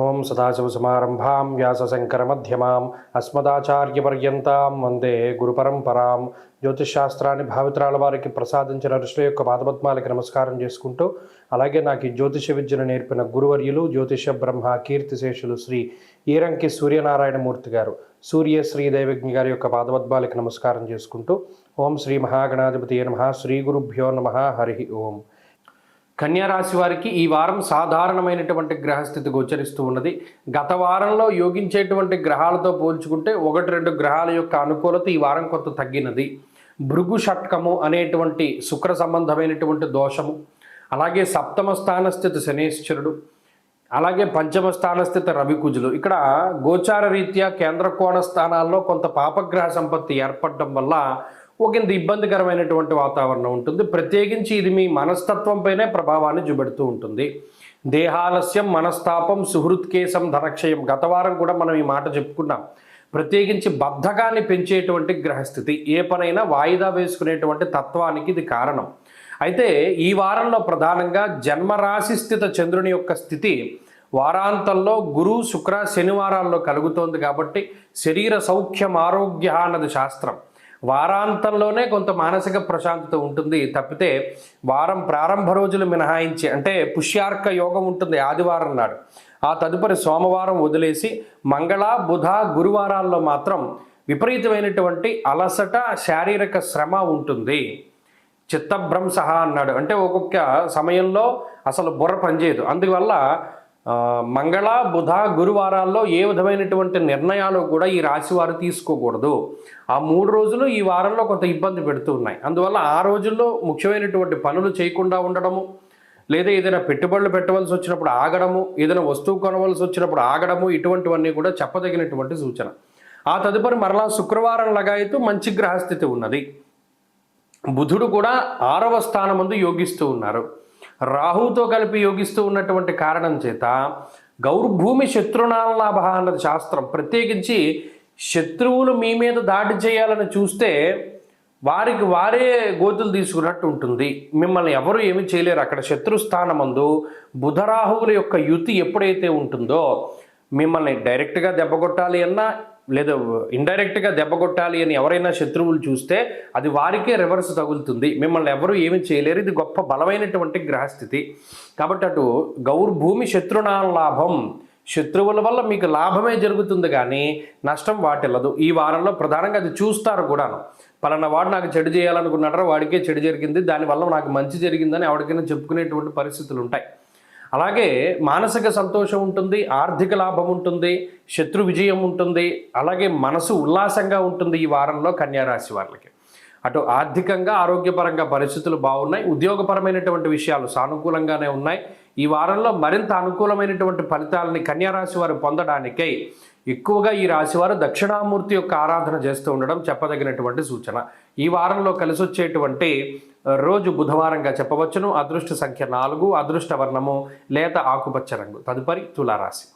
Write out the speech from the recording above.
ఓం సదాశివసమారంభాం వ్యాసశంకరమధ్యమాం అస్మదాచార్యపర్యంతాం వందే గురుపరంపరాం. జ్యోతిషశాస్త్రాన్ని భావితరాల వారికి ప్రసాదించిన ఋషుల యొక్క పాదపద్మాలకి నమస్కారం చేసుకుంటూ, అలాగే నాకు ఈ జ్యోతిష విద్యను నేర్పిన గురువర్యులు జ్యోతిష బ్రహ్మ కీర్తిశేషులు శ్రీ ఈరంకి సూర్యనారాయణమూర్తి గారు, సూర్యశ్రీ దైవజ్ఞ గారి యొక్క పాదపద్మాలకి నమస్కారం చేసుకుంటూ, ఓం శ్రీ మహాగణాధిపతి నమః, శ్రీ గురుభ్యో నమః, హరి ఓం. కన్యారాశి వారికి ఈ వారం సాధారణమైనటువంటి గ్రహస్థితి గోచరిస్తూ ఉన్నది. గత వారంలో యోగించేటువంటి గ్రహాలతో పోల్చుకుంటే 1-2 గ్రహాల యొక్క అనుకూలత ఈ వారం కొంత తగ్గినది. భృగు షట్కము అనేటువంటి శుక్ర సంబంధమైనటువంటి దోషము, అలాగే సప్తమ స్థానస్థితి శనేశ్వరుడు, అలాగే పంచమ స్థానస్థితి రవికుజులు, ఇక్కడ గోచార రీత్యా కేంద్ర కోణ స్థానాల్లో కొంత పాపగ్రహ సంపత్తి ఏర్పడడం వల్ల ఒకంత ఇబ్బందికరమైనటువంటి వాతావరణం ఉంటుంది. ప్రత్యేకించి ఇది మీ మనస్తత్వంపైనే ప్రభావాన్ని చూపెడుతూ ఉంటుంది. దేహాలస్యం, మనస్తాపం, సుహృత్కేశం, ధనక్షయం. గత వారం కూడా మనం ఈ మాట చెప్పుకున్నాం. ప్రత్యేకించి బద్ధకాన్ని పెంచేటువంటి గ్రహస్థితి, ఏ పనైనా వాయిదా వేసుకునేటువంటి తత్వానికి ఇది కారణం. అయితే ఈ వారంలో ప్రధానంగా జన్మరాశి స్థిత చంద్రుని యొక్క స్థితి వారాంతంలో గురు శుక్ర శనివారాల్లో కలుగుతోంది. కాబట్టి శరీర సౌఖ్యం ఆరోగ్య అన్నది శాస్త్రం. వారాంతంలోనే కొంత మానసిక ప్రశాంతత ఉంటుంది తప్పితే వారం ప్రారంభ రోజులు మినహాయించి, అంటే పుష్యార్క యోగం ఉంటుంది ఆదివారం నాడు, ఆ తదుపరి సోమవారం వదిలేసి మంగళ బుధ గురువారాల్లో మాత్రం విపరీతమైనటువంటి అలసట, శారీరక శ్రమ ఉంటుంది. చిత్తభ్రంశ అన్నాడు, అంటే ఒక్కొక్క సమయంలో అసలు బుర్ర పనిచేయదు. అందువల్ల మంగళ బుధ గురువారాల్లో ఏ విధమైనటువంటి నిర్ణయాలు కూడా ఈ రాశి వారు తీసుకోకూడదు. ఆ 3 రోజులు ఈ వారంలో కొంత ఇబ్బంది పెడుతూ ఉన్నాయి. అందువల్ల ఆ రోజుల్లో ముఖ్యమైనటువంటి పనులు చేయకుండా ఉండడము, లేదా ఏదైనా పెట్టుబడులు పెట్టవలసి వచ్చినప్పుడు ఆగడము, ఏదైనా వస్తువు కొనవలసి వచ్చినప్పుడు ఆగడము, ఇటువంటివన్నీ కూడా చెప్పదగినటువంటి సూచన. ఆ తదుపరి మరలా శుక్రవారం లగాయతూ మంచి గ్రహస్థితి ఉన్నది. బుధుడు కూడా 6వ స్థానమందు యోగిస్తూ ఉన్నారు. రాహుతో కలిపి యోగిస్తూ ఉన్నటువంటి కారణం చేత గౌర్భూమి శత్రునాలాభ అన్నది శాస్త్రం. ప్రత్యేకించి శత్రువులు మీ మీద దాడి చేయాలని చూస్తే వారికి వారే గోతులు తీసుకున్నట్టు ఉంటుంది. మిమ్మల్ని ఎవరు ఏమి చేయలేరు. అక్కడ శత్రుస్థానమందు బుధరాహువుల యొక్క యుతి ఎప్పుడైతే ఉంటుందో మిమ్మల్ని డైరెక్ట్గా దెబ్బకొట్టాలి అన్నా, లేదా ఇండైరెక్ట్గా దెబ్బకొట్టాలి అని ఎవరైనా శత్రువులు చూస్తే అది వారికే రివర్స్ తగులుతుంది. మిమ్మల్ని ఎవరు ఏమి చేయలేరు. ఇది గొప్ప బలమైనటువంటి గ్రహస్థితి. కాబట్టి అటు గౌర్భూమి శత్రునాలాభం, శత్రువుల వల్ల మీకు లాభమే జరుగుతుంది కానీ నష్టం వాటిల్లదు. ఈ వారంలో ప్రధానంగా అది చూస్తారు కూడాను. పలానా వాడు నాకు చెడు చేయాలనుకున్నాడో వాడికే చెడు జరిగింది, దానివల్ల నాకు మంచి జరిగిందని ఎవరికైనా చెప్పుకునేటువంటి పరిస్థితులు ఉంటాయి. అలాగే మానసిక సంతోషం ఉంటుంది, ఆర్థిక లాభం ఉంటుంది, శత్రు విజయం ఉంటుంది, అలాగే మనసు ఉల్లాసంగా ఉంటుంది ఈ వారంలో కన్యారాశి వాళ్ళకి. అటు ఆర్థికంగా ఆరోగ్యపరంగా పరిస్థితులు బాగున్నాయి. ఉద్యోగపరమైనటువంటి విషయాలు సానుకూలంగానే ఉన్నాయి. ఈ వారంలో మరింత అనుకూలమైనటువంటి ఫలితాలని కన్యారాశి వారు పొందడానికై ఎక్కువగా ఈ రాశివారు దక్షిణామూర్తి యొక్క ఆరాధన చేస్తూ ఉండడం చెప్పదగినటువంటి సూచన. ఈ వారంలో కలిసి వచ్చేటువంటి రోజు బుధవారంగా చెప్పవచ్చును. అదృష్ట సంఖ్య 4, అదృష్ట వర్ణము లేత ఆకుపచ్చ రంగు. తదుపరి తులారాశి.